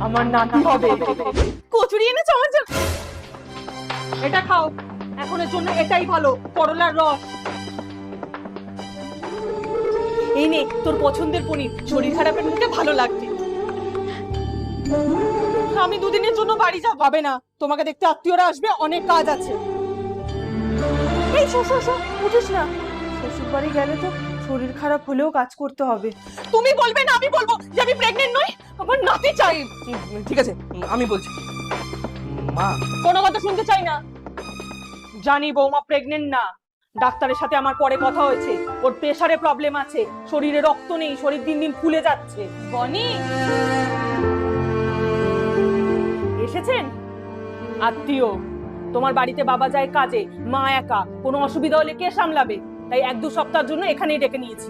আমার নাতি হবে। কচুরি এনেছো আমার জন্য? এটা খাও, এখনের জন্য এটাই ভালো, করলার রস। এই নে তোর পছন্দের পনির, শরীর খারাপের মুখে ভালো লাগবে। আমি দুদিনের জন্য বাড়ি যাব। হবে না, তোমাকে দেখতে আত্মীয়রা আসবে, অনেক কাজ আছে। এই শো শো শো, উঠিস না। শ্বশুর বাড়ি গেলে তো শরীর খারাপ হলেও কাজ করতে হবে। তুমি বলবে না আমি বলবো যে আমি প্রেগনেন্ট নই? আমার নাতি চাই। ঠিক আছে, আমি বলছি। মা, কোনো কথা শুনতে চাই না। জানি বৌমা প্রেগনেন্ট না, ডাক্তারের সাথে আমার পরে কথা হয়েছে। ওর প্রেসারে প্রবলেম আছে, শরীরে রক্ত নেই, শরীর দিন দিন ফুলে যাচ্ছে। বনি এসেছেন? আত্মীয়। তোমার বাড়িতে বাবা যায় কাজে, মা একা, কোনো অসুবিধা হলে কে সামলাবে? তাই 1-2 সপ্তাহের জন্য এখানেই ডেকে নিয়েছি।